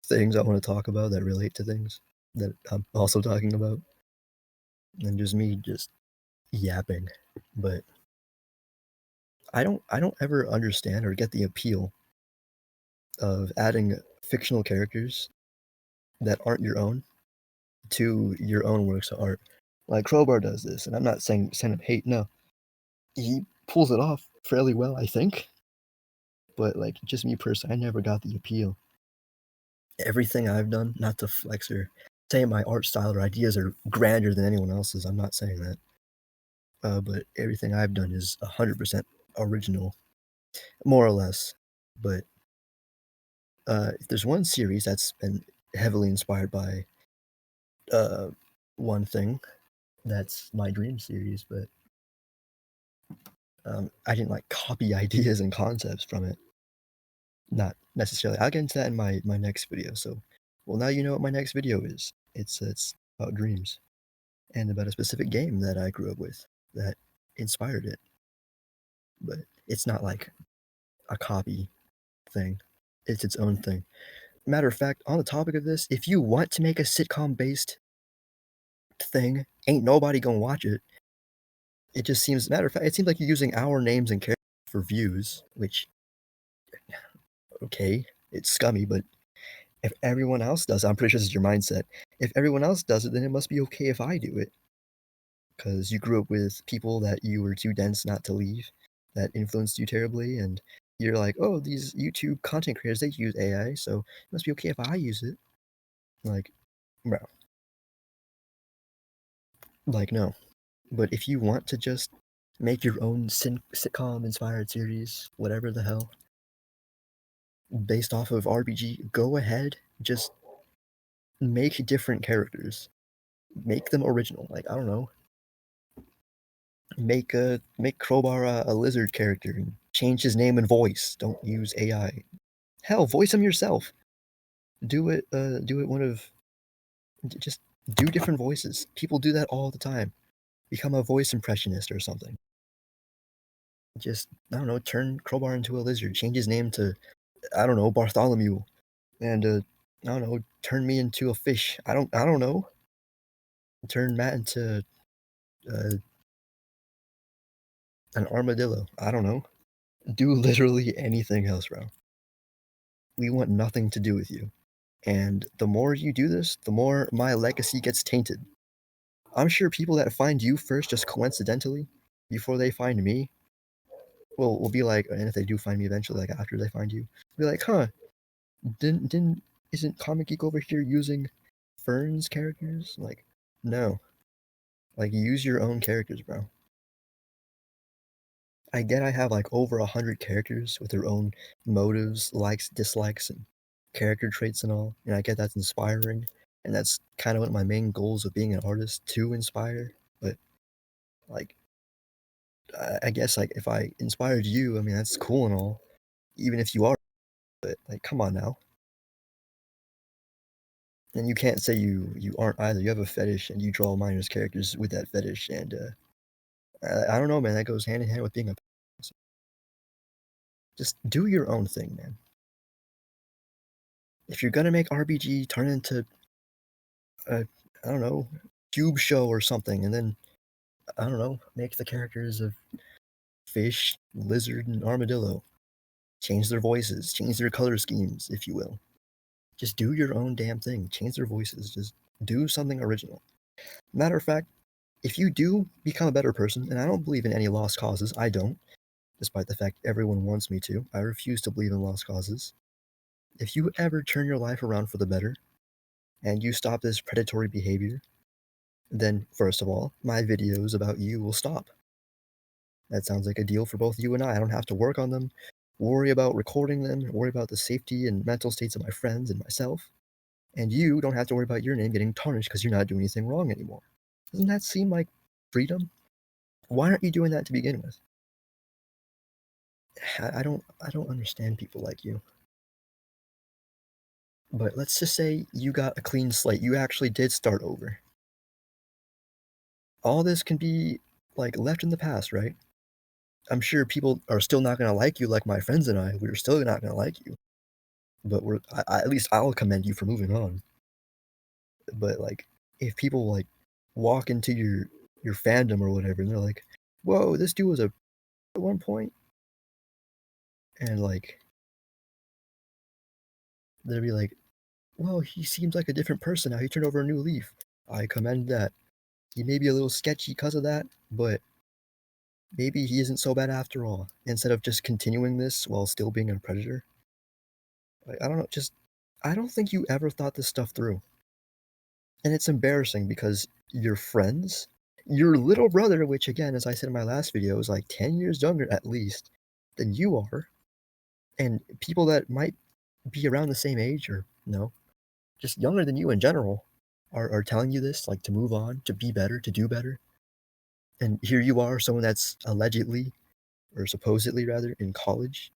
things I want to talk about that relate to things that I'm also talking about, and just me just yapping. But I don't ever understand or get the appeal of adding fictional characters that aren't your own to your own works of art. Like Crowbar does this, and I'm not saying send him hate. No, he pulls it off fairly well, I think. But like just me personally, I never got the appeal. Everything I've done, not to flex or say my art style or ideas are grander than anyone else's. I'm not saying that. But everything I've done is 100% original, more or less. But if there's one series that's been heavily inspired by one thing, that's my Dream series. But I didn't like copy ideas and concepts from it. Not necessarily. I'll get into that in my next video. So, well, now you know what my next video is. It's about dreams and about a specific game that I grew up with that inspired it. But it's not like a copy thing. It's its own thing. Matter of fact, on the topic of this, if you want to make a sitcom based thing, ain't nobody gonna watch it. It just seems, matter of fact, it seems like you're using our names and characters for views, which, okay, it's scummy, but if everyone else does it, I'm pretty sure this is your mindset. If everyone else does it, then it must be okay if I do it. Because you grew up with people that you were too dense not to leave, that influenced you terribly, and you're like, oh, these YouTube content creators, they use AI, so it must be okay if I use it. Like, bro. Like, no. But if you want to just make your own sitcom inspired series, whatever the hell, based off of RPG, go ahead, just make different characters. Make them original. Like, I don't know. Make Crowbar a lizard character and change his name and voice. Don't use AI. Hell, voice him yourself. Do it one of just do different voices. People do that all the time. Become a voice impressionist or something. Just, I don't know, turn Crowbar into a lizard. Change his name to, I don't know, Bartholomew. And I don't know, turn me into a fish. I don't know. Turn Matt into uh, an armadillo. I don't know. Do literally anything else, bro. We want nothing to do with you. And the more you do this, the more my legacy gets tainted. I'm sure people that find you first just coincidentally before they find me will be like, and if they do find me eventually, like after they find you, be like, huh, didn't isn't Comic Geek over here using Fern's characters? Like, no. Like, use your own characters, bro. I get I have like over 100 characters with their own motives, likes, dislikes, and character traits and all, and I get that's inspiring, and that's kind of one of my main goals of being an artist, to inspire. But like, I guess like if I inspired you, I mean that's cool and all, even if you are, but like, come on now. And you can't say you aren't either. You have a fetish and you draw minors characters with that fetish, and I don't know, man. That goes hand in hand with being a. Just do your own thing, man. If you're gonna make RPG, turn into a, I don't know, cube show or something, and then I don't know, make the characters of fish, lizard, and armadillo. Change their voices, change their color schemes, if you will. Just do your own damn thing. Change their voices. Just do something original. Matter of fact, If you do become a better person, and I don't believe in any lost causes, I don't, despite the fact everyone wants me to, I refuse to believe in lost causes. If you ever turn your life around for the better, and you stop this predatory behavior, then first of all, my videos about you will stop. That sounds like a deal for both you and I. I don't have to work on them, worry about recording them, worry about the safety and mental states of my friends and myself. And you don't have to worry about your name getting tarnished because you're not doing anything wrong anymore. Doesn't that seem like freedom? Why aren't you doing that to begin with? I don't understand people like you. But let's just say you got a clean slate. You actually did start over. All this can be like left in the past, right? I'm sure people are still not gonna like you like my friends and I. We're still not gonna like you. But at least I'll commend you for moving on. But like if people like walk into your fandom or whatever and they're like, whoa, this dude was a at one point, and like they'll be like, well, he seems like a different person now. He turned over a new leaf. I commend that. He may be a little sketchy because of that, but maybe he isn't so bad after all. Instead of just continuing this while still being a predator. Like, I don't know, just I don't think you ever thought this stuff through. And it's embarrassing because your friends, your little brother, which again, as I said in my last video, is like 10 years younger at least than you are, and people that might be around the same age or no, just younger than you in general, are telling you this, like to move on, to be better, to do better. And here you are, someone that's allegedly, or supposedly rather, in college,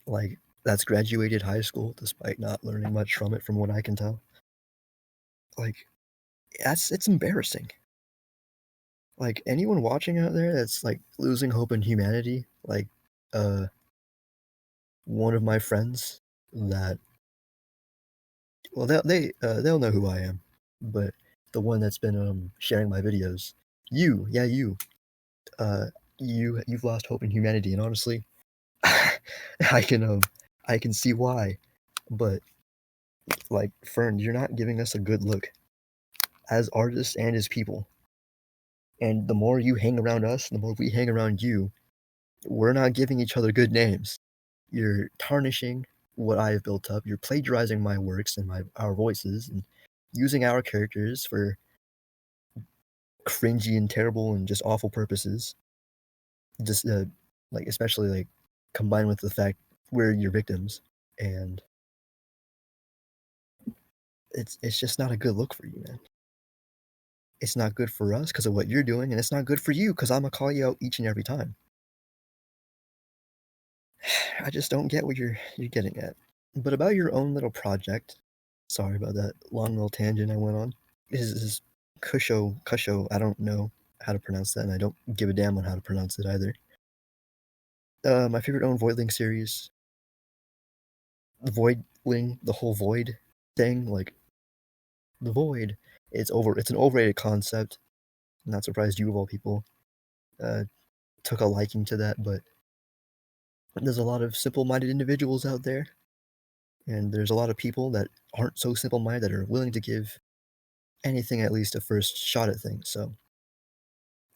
like that's graduated high school despite not learning much from it, from what I can tell. Like, it's embarrassing. Like anyone watching out there that's like losing hope in humanity, like uh one of my friends that well they'll know who I am, but the one that's been sharing my videos, you uh you've lost hope in humanity, and honestly, I can I can see why, but like Fern, you're not giving us a good look as artists and as people. And the more you hang around us, the more we hang around you, we're not giving each other good names. You're tarnishing what I have built up. You're plagiarizing my works and our voices and using our characters for cringy and terrible and just awful purposes. Just like especially like combined with the fact we're your victims, and it's just not a good look for you, man. It's not good for us because of what you're doing, and it's not good for you because I'm gonna call you out each and every time. I just don't get what you're getting at. But about your own little project, sorry about that long little tangent I went on. Is Kusho? I don't know how to pronounce that, and I don't give a damn on how to pronounce it either. My favorite own Voidling series, Voidling, the whole Void thing, like the Void. It's an overrated concept. I'm not surprised you of all people uh, took a liking to that, but there's a lot of simple-minded individuals out there, and there's a lot of people that aren't so simple-minded that are willing to give anything at least a first shot at things. So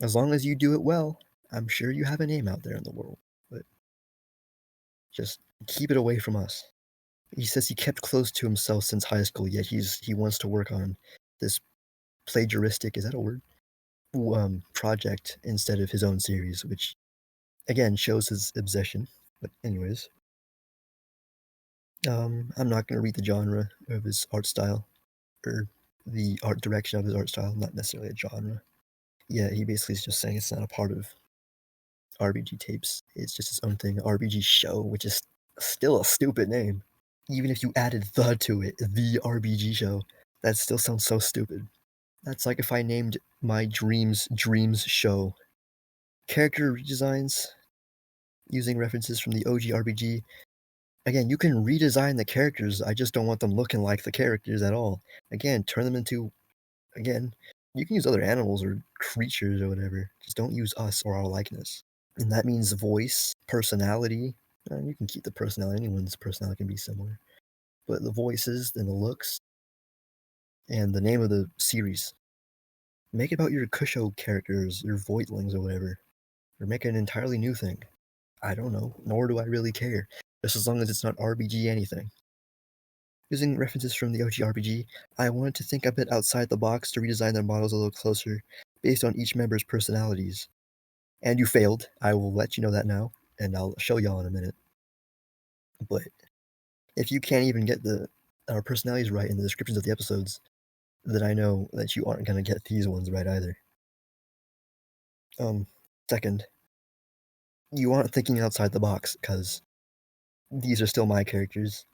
as long as you do it well, I'm sure you have a name out there in the world. But just keep it away from us. He says he kept close to himself since high school, yet he wants to work on this plagiaristic, is that a word? Project instead of his own series, which again shows his obsession. But anyways, I'm not going to read the genre of his art style or the art direction of his art style. Not necessarily a genre. Yeah, he basically is just saying it's not a part of RBG tapes. It's just its own thing. RBG show, which is still a stupid name. Even if you added the to it, the RBG show, that still sounds so stupid. That's like if I named my Dreams show. Character redesigns using references from the OG RBG. Again, you can redesign the characters. I just don't want them looking like the characters at all. Again, turn them into again. You can use other animals or creatures or whatever. Just don't use us or our likeness. And that means voice, personality. You can keep the personality. Anyone's personality can be similar. But the voices and the looks and the name of the series. Make it about your Kusho characters, your Voidlings or whatever. Or make an entirely new thing. I don't know, nor do I really care. Just as long as it's not RPG anything. Using references from the OG RPG, I wanted to think a bit outside the box to redesign their models a little closer, based on each member's personalities. And you failed, I will let you know that now, and I'll show y'all in a minute. But if you can't even get our personalities right in the descriptions of the episodes, then I know that you aren't going to get these ones right either. Second, you aren't thinking outside the box, because these are still my characters,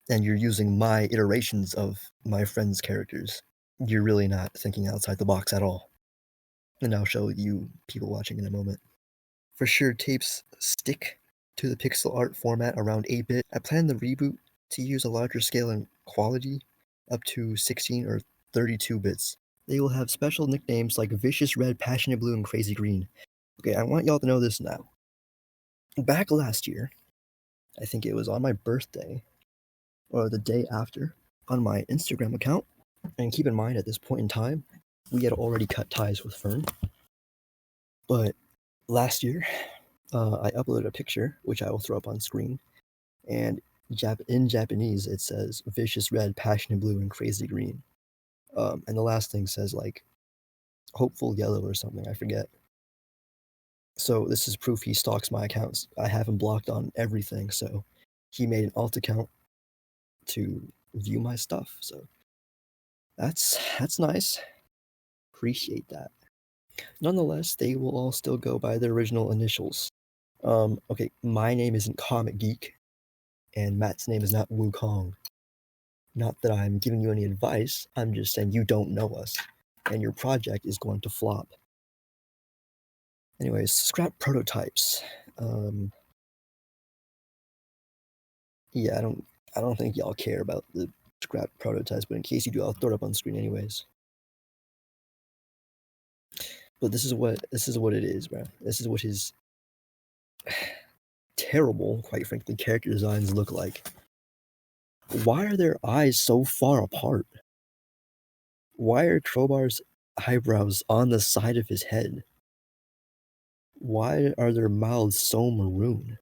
and you're using my iterations of my friends' characters. You're really not thinking outside the box at all. And I'll show you people watching in a moment. For sure, tapes stick to the pixel art format around 8-bit. I plan the reboot to use a larger scale and quality, up to 16 or 32 bits. They will have special nicknames like Vicious Red, Passionate Blue, and Crazy Green. Okay, I want y'all to know this now. Back last year, I think it was on my birthday, or the day after, on my Instagram account, and keep in mind at this point in time, we had already cut ties with Fern. But last year, I uploaded a picture, which I will throw up on screen, and in Japanese it says Vicious Red, Passionate Blue, and Crazy Green. And the last thing says like Hopeful Yellow or something, I forget. So this is proof he stalks my accounts. I have him blocked on everything, so he made an alt account to view my stuff. So that's nice. Appreciate that. Nonetheless, they will all still go by their original initials. Okay, my name isn't Comic Geek, and Matt's name is not Wukong. Not that I'm giving you any advice, I'm just saying you don't know us, and your project is going to flop. Anyways, scrap prototypes. Yeah, I don't think y'all care about the scrap prototypes, but in case you do, I'll throw it up on screen anyways. But this is what it is, bro. This is what his terrible, quite frankly, character designs look like. Why are their eyes so far apart? Why are Crowbar's eyebrows on the side of his head? Why are their mouths so maroon?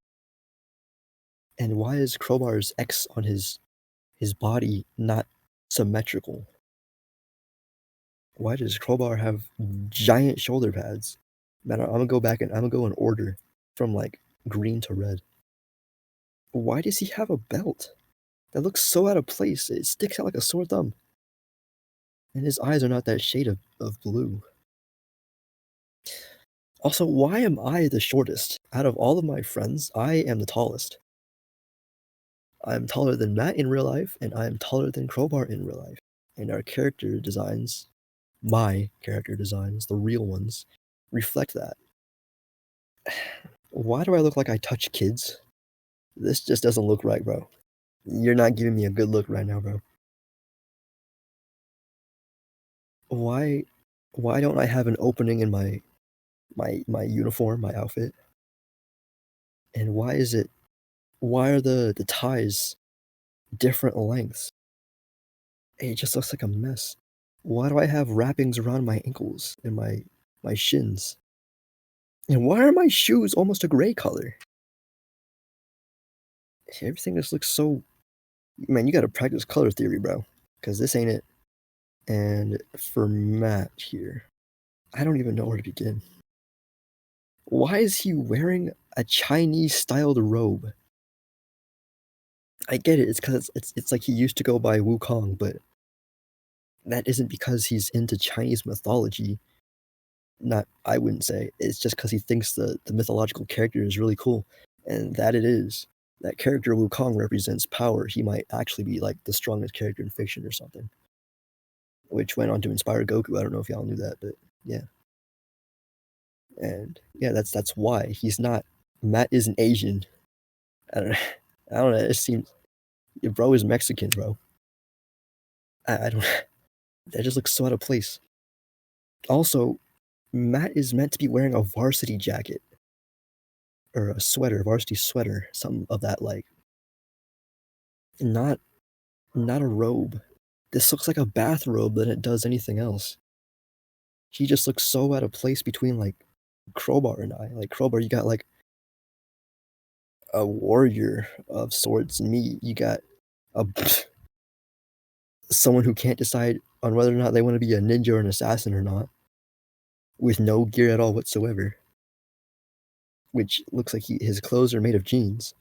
And why is Crowbar's X on his body not symmetrical? Why does Crowbar have giant shoulder pads? Man, I'm gonna go back and I'm gonna go in order from like green to red. Why does he have a belt? That looks so out of place. It sticks out like a sore thumb. And his eyes are not that shade of blue. Also, why am I the shortest? Out of all of my friends, I am the tallest. I'm taller than Matt in real life, and I'm taller than Crowbar in real life. And our character designs, my character designs, the real ones, reflect that. Why do I look like I touch kids? This just doesn't look right, bro. You're not giving me a good look right now, bro. Why don't I have an opening in my uniform, my outfit? And why are the ties different lengths? It just looks like a mess. Why do I have wrappings around my ankles and my shins? And why are my shoes almost a gray color? Everything just looks so... Man, you gotta practice color theory, bro. Because this ain't it. And for Matt here, I don't even know where to begin. Why is he wearing a Chinese-styled robe? I get it, it's because it's like he used to go by Wukong, but that isn't because he's into Chinese mythology. Not, I wouldn't say. It's just because he thinks the mythological character is really cool, and that it is. That character Wukong represents power. He might actually be like the strongest character in fiction or something, which went on to inspire Goku. I don't know if y'all knew that, but yeah. And yeah, that's why he's not. Matt isn't Asian. I don't know. It seems your bro is Mexican, bro. I don't. That just looks so out of place. Also, Matt is meant to be wearing a varsity jacket or a sweater, varsity sweater, something of that like. Not a robe. This looks like a bathrobe than it does anything else. He just looks so out of place between like Crowbar and I. Like Crowbar, you got like a warrior of swords, and me, you got a someone who can't decide on whether or not they want to be a ninja or an assassin or not, with no gear at all whatsoever. Which looks like his clothes are made of jeans.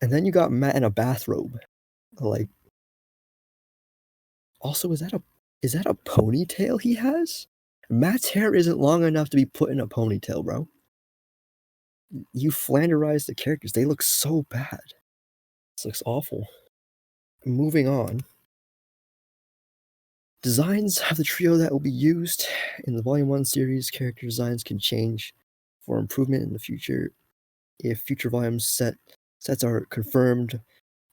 And then you got Matt in a bathrobe. Like, also, is that a ponytail he has? Matt's hair isn't long enough to be put in a ponytail, bro. You flanderized the characters. They look so bad. This looks awful. Moving on. Designs of the trio that will be used in the Volume 1 series. Character designs can change for improvement in the future if future volumes sets are confirmed,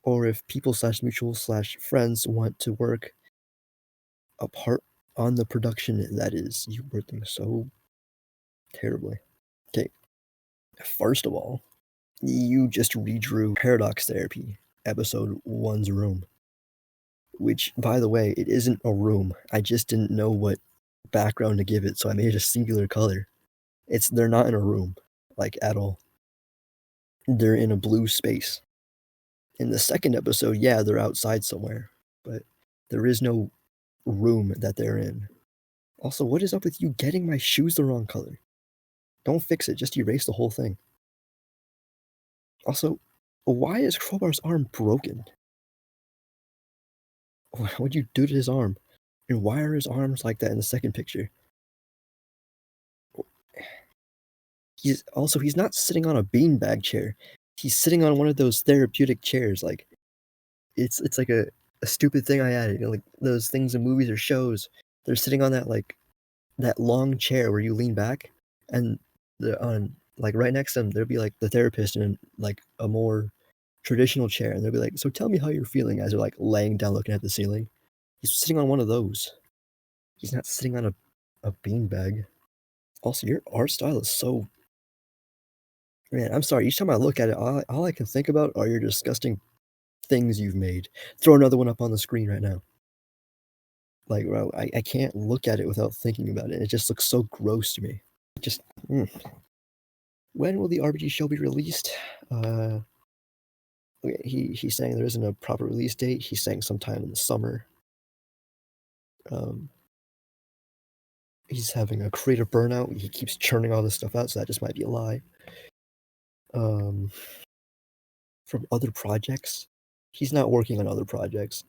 or if people/mutual/friends want to work apart on the production. That is, you word them so terribly. Okay, first of all, you just redrew Paradox Therapy, episode 1's room. Which, by the way, it isn't a room. I just didn't know what background to give it, so I made a singular color. They're not in a room, like, at all. They're in a blue space. In the second episode, yeah, they're outside somewhere, but there is no room that they're in. Also, what is up with you getting my shoes the wrong color? Don't fix it, just erase the whole thing. Also, why is Crowbar's arm broken? What'd you do to his arm? And why are his arms like that in the second picture? He's not sitting on a beanbag chair. He's sitting on one of those therapeutic chairs. Like, it's like a stupid thing I added. You know, like those things in movies or shows. They're sitting on that long chair where you lean back, and they're on like right next to them. There'll be like the therapist in like a more traditional chair, and they'll be like, "So tell me how you're feeling," as they're like laying down looking at the ceiling. He's sitting on one of those. He's not sitting on a beanbag. Also, your art style is so... Man, I'm sorry. Each time I look at it, all I can think about are your disgusting things you've made. Throw another one up on the screen right now. Like, bro, I can't look at it without thinking about it. It just looks so gross to me. Just... When will the RPG show be released? Okay, he's saying there isn't a proper release date. He's saying sometime in the summer. He's having a creative burnout. He keeps churning all this stuff out, so that just might be a lie. From other projects, he's not working on other projects.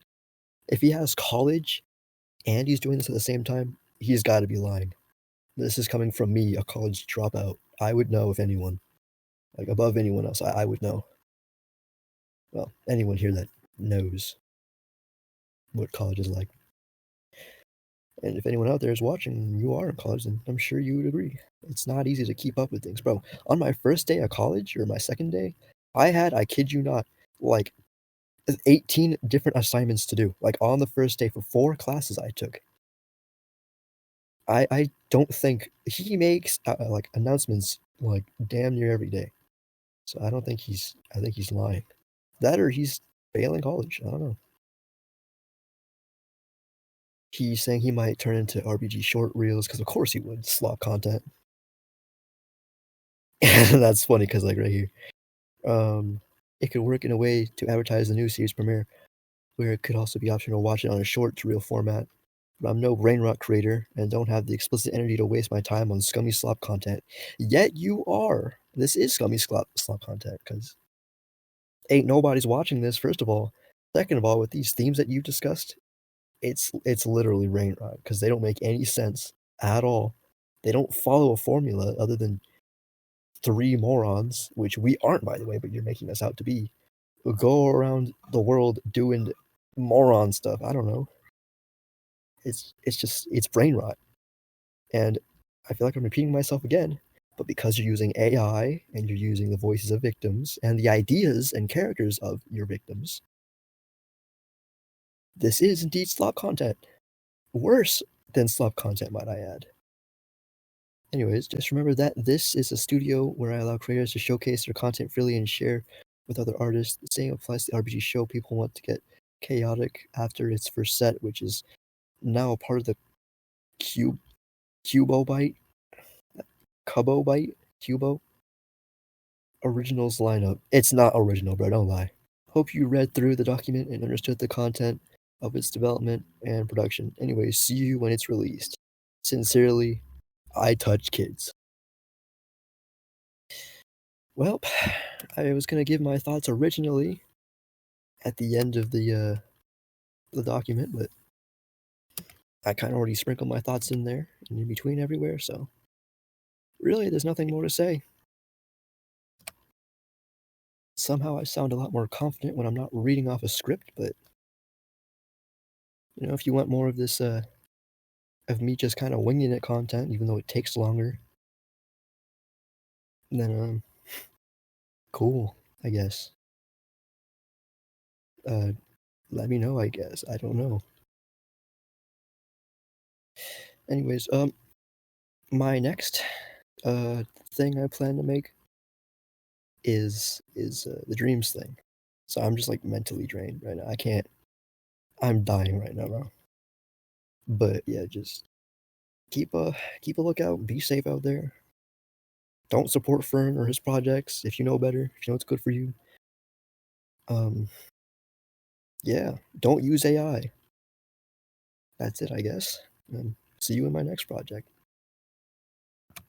If he has college and he's doing this at the same time, he's got to be lying. This is coming from me, a college dropout. I would know if anyone, like above anyone else, I would know. Well, anyone here that knows what college is like. And if anyone out there is watching, you are in college, then I'm sure you would agree. It's not easy to keep up with things, bro. On my first day of college, or my second day, I kid you not, like 18 different assignments to do. Like on the first day for 4 classes I took. I don't think he makes like announcements like damn near every day. So I think he's lying. That or he's failing college. I don't know. He's saying he might turn into RPG short reels because of course he would. Slop content. That's funny because like right here. It could work in a way to advertise the new series premiere, where it could also be optional to watch it on a short to reel format. But I'm no brain rot creator and don't have the explicit energy to waste my time on scummy slop content. Yet you are. This is scummy slop content, because ain't nobody's watching this, first of all. Second of all, with these themes that you discussed, it's literally brain rot, because they don't make any sense at all. They don't follow a formula other than 3 morons, which we aren't, by the way, but you're making us out to be, who go around the world doing moron stuff. I don't know. It's brain rot. And I feel like I'm repeating myself again, but because you're using AI and you're using the voices of victims and the ideas and characters of your victims, this is indeed slop content. Worse than slop content, might I add. Anyways, just remember that this is a studio where I allow creators to showcase their content freely and share with other artists. The same applies to the RPG show. People want to get chaotic after its first set, which is now a part of the Cubobite, Cubobite, Cubo. Originals lineup. It's not original, bro. Don't lie. Hope you read through the document and understood the content of its development and production. Anyway, see you when it's released. Sincerely, I touch kids. Well, I was gonna give my thoughts originally at the end of the document, but I kind of already sprinkled my thoughts in there and in between everywhere, so really there's nothing more to say. Somehow I sound a lot more confident when I'm not reading off a script, but if you want more of this of me just kind of winging it content, even though it takes longer, then cool, I guess. Let me know, I guess. I don't know. Anyways, my next thing I plan to make is the dreams thing. So I'm just like mentally drained right now. I can't. I'm dying right now, bro. But yeah, just keep a lookout. Be safe out there. Don't support Fern or his projects if you know better. If you know what's good for you. Yeah. Don't use AI. That's it, I guess. See you in my next project.